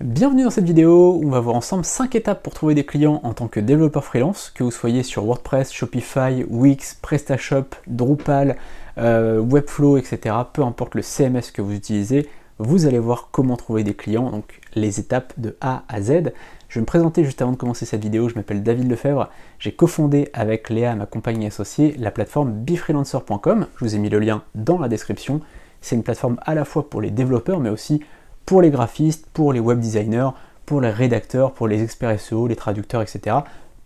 Bienvenue dans cette vidéo où on va voir ensemble 5 étapes pour trouver des clients en tant que développeur freelance, que vous soyez sur WordPress, Shopify, Wix, PrestaShop, Drupal, Webflow, etc. Peu importe le CMS que vous utilisez, vous allez voir comment trouver des clients, donc les étapes de A à Z. Je vais me présenter juste avant de commencer cette vidéo, je m'appelle David Lefebvre, j'ai cofondé avec Léa, ma compagne et associée, la plateforme befreelancer.com, je vous ai mis le lien dans la description. C'est une plateforme à la fois pour les développeurs mais aussi pour les graphistes, pour les web designers, pour les rédacteurs, pour les experts SEO, les traducteurs, etc.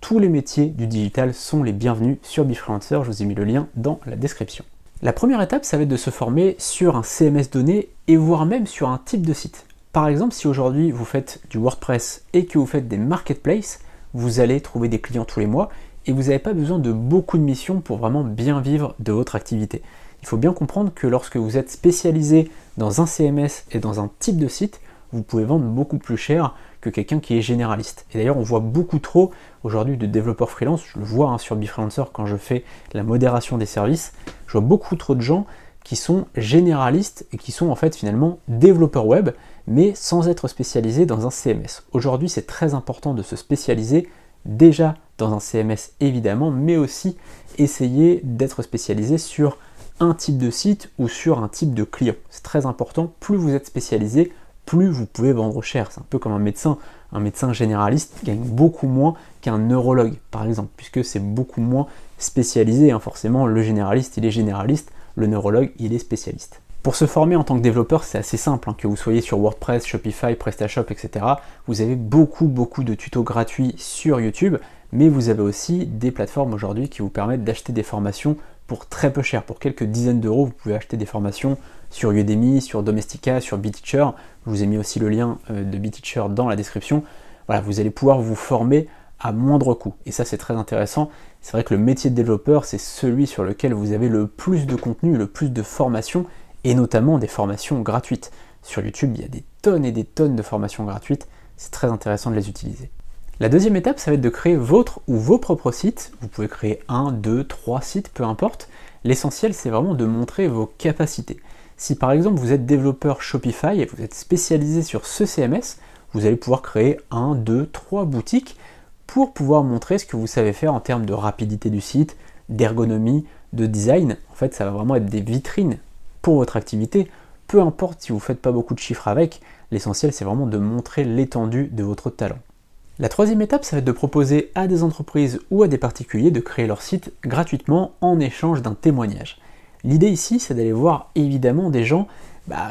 Tous les métiers du digital sont les bienvenus sur Befreelancer, je vous ai mis le lien dans la description. La première étape, ça va être de se former sur un CMS donné et voire même sur un type de site. Par exemple, si aujourd'hui vous faites du WordPress et que vous faites des marketplaces, vous allez trouver des clients tous les mois et vous n'avez pas besoin de beaucoup de missions pour vraiment bien vivre de votre activité. Il faut bien comprendre que lorsque vous êtes spécialisé dans un CMS et dans un type de site, vous pouvez vendre beaucoup plus cher que quelqu'un qui est généraliste. Et d'ailleurs, on voit beaucoup trop aujourd'hui de développeurs freelance, je le vois sur Befreelancer quand je fais la modération des services, je vois beaucoup trop de gens qui sont généralistes et qui sont en fait finalement développeurs web, mais sans être spécialisés dans un CMS. Aujourd'hui, c'est très important de se spécialiser déjà dans un CMS évidemment, mais aussi essayer d'être spécialisé sur un type de site ou sur un type de client. C'est très important, plus vous êtes spécialisé, plus vous pouvez vendre cher. C'est un peu comme un médecin. Un médecin généraliste gagne beaucoup moins qu'un neurologue, par exemple, puisque c'est beaucoup moins spécialisé. Forcément, le généraliste, il est généraliste, le neurologue, il est spécialiste. Pour se former en tant que développeur, c'est assez simple, que vous soyez sur WordPress, Shopify, PrestaShop, etc. Vous avez beaucoup de tutos gratuits sur YouTube, mais vous avez aussi des plateformes aujourd'hui qui vous permettent d'acheter des formations pour très peu cher, pour quelques dizaines d'euros, vous pouvez acheter des formations sur Udemy, sur Domestika, sur BeTeacher. Je vous ai mis aussi le lien de BeTeacher dans la description. Voilà, vous allez pouvoir vous former à moindre coût. Et ça, c'est très intéressant. C'est vrai que le métier de développeur, c'est celui sur lequel vous avez le plus de contenu, le plus de formations, et notamment des formations gratuites. Sur YouTube, il y a des tonnes et des tonnes de formations gratuites. C'est très intéressant de les utiliser. La deuxième étape, ça va être de créer votre ou vos propres sites. Vous pouvez créer 1, 2, 3 sites, peu importe. L'essentiel, c'est vraiment de montrer vos capacités. Si par exemple vous êtes développeur Shopify et vous êtes spécialisé sur ce CMS, vous allez pouvoir créer 1, 2, 3 boutiques pour pouvoir montrer ce que vous savez faire en termes de rapidité du site, d'ergonomie, de design. En fait, ça va vraiment être des vitrines pour votre activité. Peu importe si vous ne faites pas beaucoup de chiffres avec, l'essentiel, c'est vraiment de montrer l'étendue de votre talent. La troisième étape, ça va être de proposer à des entreprises ou à des particuliers de créer leur site gratuitement en échange d'un témoignage. L'idée ici, c'est d'aller voir évidemment des gens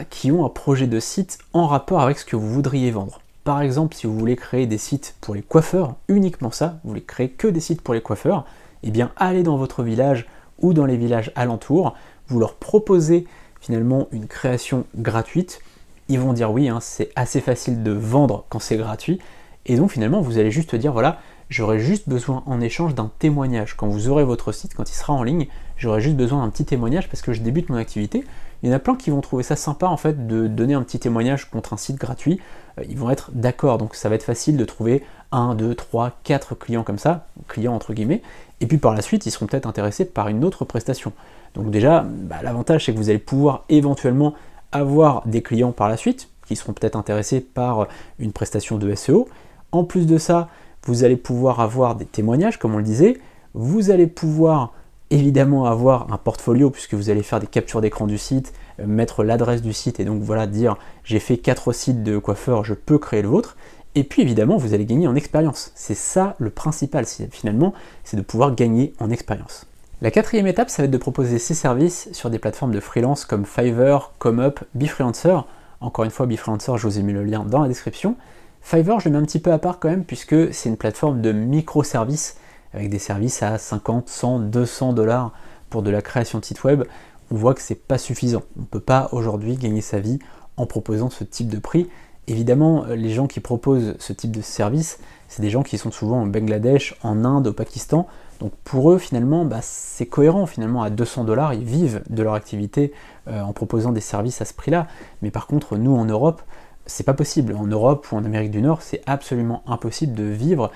qui ont un projet de site en rapport avec ce que vous voudriez vendre. Par exemple, si vous voulez créer des sites pour les coiffeurs, uniquement ça, vous voulez créer que des sites pour les coiffeurs, eh bien allez dans votre village ou dans les villages alentours, vous leur proposez finalement une création gratuite, ils vont dire oui, c'est assez facile de vendre quand c'est gratuit, et donc finalement vous allez juste dire voilà, j'aurai juste besoin en échange d'un témoignage. Quand vous aurez votre site, quand il sera en ligne, j'aurai juste besoin d'un petit témoignage parce que je débute mon activité. Il y en a plein qui vont trouver ça sympa en fait de donner un petit témoignage contre un site gratuit. Ils vont être d'accord, donc ça va être facile de trouver 1, 2, 3, 4 clients comme ça, clients entre guillemets, et puis par la suite ils seront peut-être intéressés par une autre prestation. Donc déjà, l'avantage c'est que vous allez pouvoir éventuellement avoir des clients par la suite qui seront peut-être intéressés par une prestation de SEO. En plus de ça, vous allez pouvoir avoir des témoignages, comme on le disait. Vous allez pouvoir évidemment avoir un portfolio puisque vous allez faire des captures d'écran du site, mettre l'adresse du site et donc voilà, dire j'ai fait 4 sites de coiffeurs, je peux créer le vôtre. Et puis évidemment, vous allez gagner en expérience. C'est ça le principal finalement, c'est de pouvoir gagner en expérience. La quatrième étape, ça va être de proposer ces services sur des plateformes de freelance comme Fiverr, ComeUp, Befreelancer. Encore une fois, Befreelancer, je vous ai mis le lien dans la description. Fiverr, je le mets un petit peu à part quand même, puisque c'est une plateforme de microservices, avec des services à 50, 100, 200 dollars pour de la création de site web. On voit que c'est pas suffisant. On ne peut pas aujourd'hui gagner sa vie en proposant ce type de prix. Évidemment, les gens qui proposent ce type de service, c'est des gens qui sont souvent au Bangladesh, en Inde, au Pakistan. Donc pour eux, finalement, c'est cohérent. Finalement, à 200 dollars, ils vivent de leur activité en proposant des services à ce prix-là. Mais par contre, nous, en Europe, c'est pas possible. En Europe ou en Amérique du Nord, c'est absolument impossible de vivre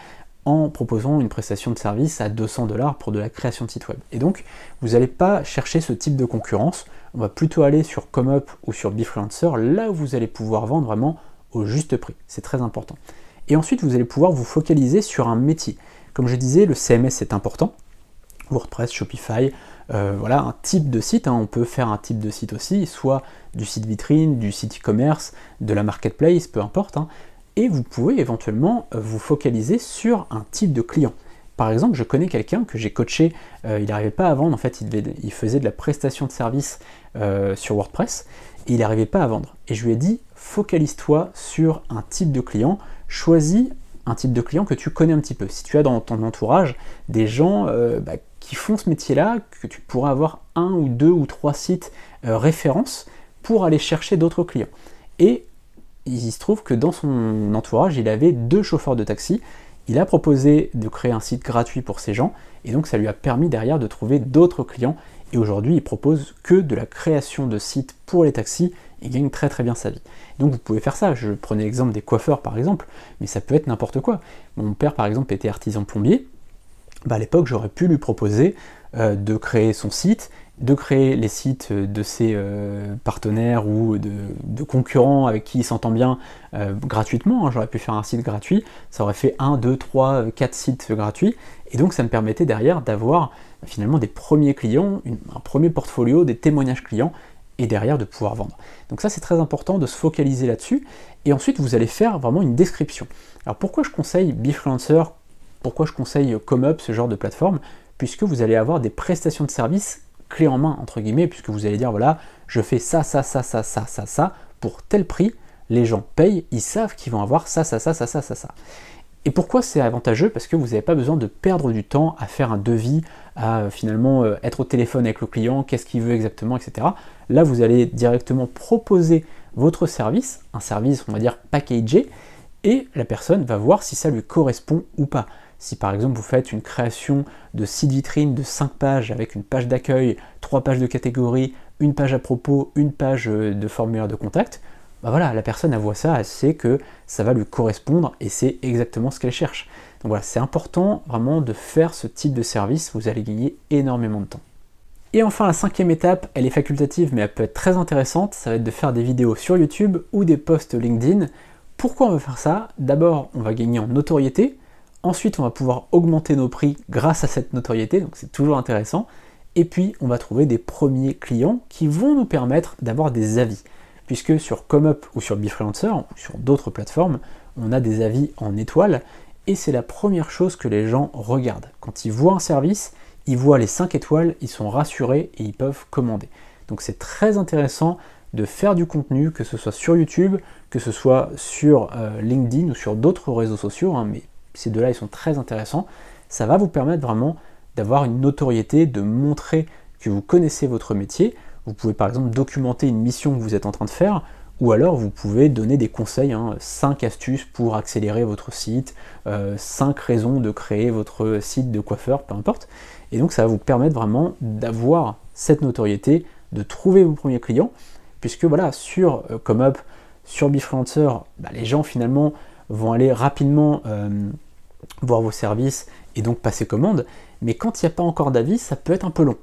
en proposant une prestation de service à 200 dollars pour de la création de site web. Et donc, vous n'allez pas chercher ce type de concurrence. On va plutôt aller sur ComeUp ou sur Befreelancer, là où vous allez pouvoir vendre vraiment au juste prix. C'est très important. Et ensuite, vous allez pouvoir vous focaliser sur un métier. Comme je disais, le CMS c'est important. WordPress, Shopify, voilà, un type de site, hein. On peut faire un type de site aussi, soit du site vitrine, du site e-commerce, de la marketplace, peu importe, hein. Et vous pouvez éventuellement vous focaliser sur un type de client. Par exemple, je connais quelqu'un que j'ai coaché, il n'arrivait pas à vendre, en fait il faisait de la prestation de service sur WordPress, et il n'arrivait pas à vendre. Et je lui ai dit, focalise-toi sur un type de client, choisis un type de client que tu connais un petit peu. Si tu as dans ton entourage des gens qui font ce métier-là, que tu pourras avoir 1 ou 2 ou 3 sites références pour aller chercher d'autres clients. Et il se trouve que dans son entourage, il avait 2 chauffeurs de taxi. Il a proposé de créer un site gratuit pour ces gens, et donc ça lui a permis derrière de trouver d'autres clients. Et aujourd'hui, il propose que de la création de sites pour les taxis, il gagne très très bien sa vie. Donc vous pouvez faire ça, je prenais l'exemple des coiffeurs par exemple, mais ça peut être n'importe quoi. Mon père par exemple était artisan plombier, à l'époque j'aurais pu lui proposer de créer son site, de créer les sites de ses partenaires ou de concurrents avec qui il s'entend bien gratuitement, hein. J'aurais pu faire un site gratuit, ça aurait fait 1, 2, 3, 4 sites gratuits, et donc ça me permettait derrière d'avoir finalement des premiers clients, un premier portfolio, des témoignages clients, et derrière de pouvoir vendre. Donc ça c'est très important de se focaliser là-dessus, et ensuite vous allez faire vraiment une description. Alors pourquoi je conseille Befreelancer, pourquoi je conseille ComeUp, ce genre de plateforme, puisque vous allez avoir des prestations de services clé en main, entre guillemets, puisque vous allez dire, voilà, je fais ça, pour tel prix, les gens payent, ils savent qu'ils vont avoir ça. Et pourquoi c'est avantageux? Parce que vous n'avez pas besoin de perdre du temps à faire un devis, à finalement être au téléphone avec le client, qu'est-ce qu'il veut exactement, etc. Là, vous allez directement proposer votre service, un service, on va dire, packagé, et la personne va voir si ça lui correspond ou pas. Si par exemple vous faites une création de site vitrine de 5 pages avec une page d'accueil, 3 pages de catégorie, une page à propos, une page de formulaire de contact, voilà, la personne elle voit ça, elle sait que ça va lui correspondre et c'est exactement ce qu'elle cherche. Donc voilà, c'est important vraiment de faire ce type de service, vous allez gagner énormément de temps. Et enfin la 5e étape, elle est facultative mais elle peut être très intéressante, ça va être de faire des vidéos sur YouTube ou des posts LinkedIn. Pourquoi on veut faire ça? D'abord, on va gagner en notoriété. Ensuite, on va pouvoir augmenter nos prix grâce à cette notoriété, donc c'est toujours intéressant. Et puis, on va trouver des premiers clients qui vont nous permettre d'avoir des avis. Puisque sur ComeUp ou sur Befreelancer, ou sur d'autres plateformes, on a des avis en étoiles, et c'est la première chose que les gens regardent. Quand ils voient un service, ils voient les 5 étoiles, ils sont rassurés et ils peuvent commander. Donc c'est très intéressant de faire du contenu, que ce soit sur YouTube, que ce soit sur LinkedIn ou sur d'autres réseaux sociaux, hein, mais ces deux-là, ils sont très intéressants. Ça va vous permettre vraiment d'avoir une notoriété, de montrer que vous connaissez votre métier. Vous pouvez par exemple documenter une mission que vous êtes en train de faire, ou alors vous pouvez donner des conseils, 5 astuces pour accélérer votre site, 5 raisons de créer votre site de coiffeur, peu importe. Et donc ça va vous permettre vraiment d'avoir cette notoriété, de trouver vos premiers clients, puisque voilà, sur ComeUp, sur Befreelancer, les gens finalement vont aller rapidement voir vos services et donc passer commande, mais quand il n'y a pas encore d'avis, ça peut être un peu long.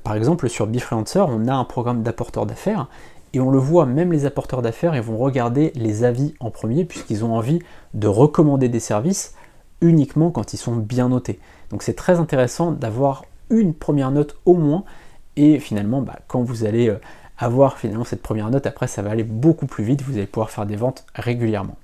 Par exemple, sur Befreelancer, on a un programme d'apporteurs d'affaires, et on le voit, même les apporteurs d'affaires, ils vont regarder les avis en premier, puisqu'ils ont envie de recommander des services uniquement quand ils sont bien notés. Donc c'est très intéressant d'avoir une première note au moins, et finalement, quand vous allez avoir finalement cette première note, après ça va aller beaucoup plus vite, vous allez pouvoir faire des ventes régulièrement.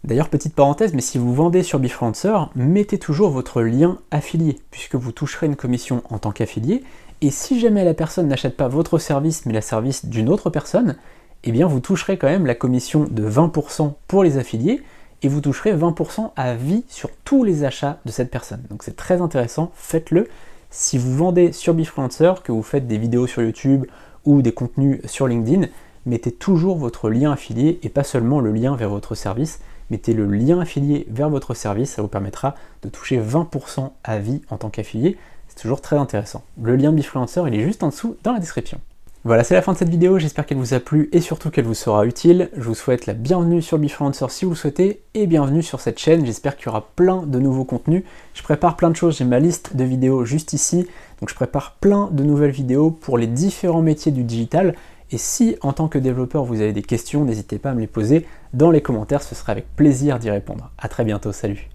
D'ailleurs, petite parenthèse, mais si vous vendez sur Befreelancer, mettez toujours votre lien affilié, puisque vous toucherez une commission en tant qu'affilié, et si jamais la personne n'achète pas votre service, mais le service d'une autre personne, eh bien vous toucherez quand même la commission de 20% pour les affiliés, et vous toucherez 20% à vie sur tous les achats de cette personne. Donc c'est très intéressant, faites-le. Si vous vendez sur Befreelancer, que vous faites des vidéos sur YouTube ou des contenus sur LinkedIn, mettez toujours votre lien affilié et pas seulement le lien vers votre service. Mettez le lien affilié vers votre service, ça vous permettra de toucher 20% à vie en tant qu'affilié. C'est toujours très intéressant. Le lien Befreelancer, il est juste en dessous dans la description. Voilà, c'est la fin de cette vidéo, j'espère qu'elle vous a plu et surtout qu'elle vous sera utile. Je vous souhaite la bienvenue sur Befreelancer si vous le souhaitez et bienvenue sur cette chaîne. J'espère qu'il y aura plein de nouveaux contenus. Je prépare plein de choses, j'ai ma liste de vidéos juste ici. Donc je prépare plein de nouvelles vidéos pour les différents métiers du digital Et si en tant que développeur vous avez des questions, n'hésitez pas à me les poser dans les commentaires, ce sera avec plaisir d'y répondre. A très bientôt, salut!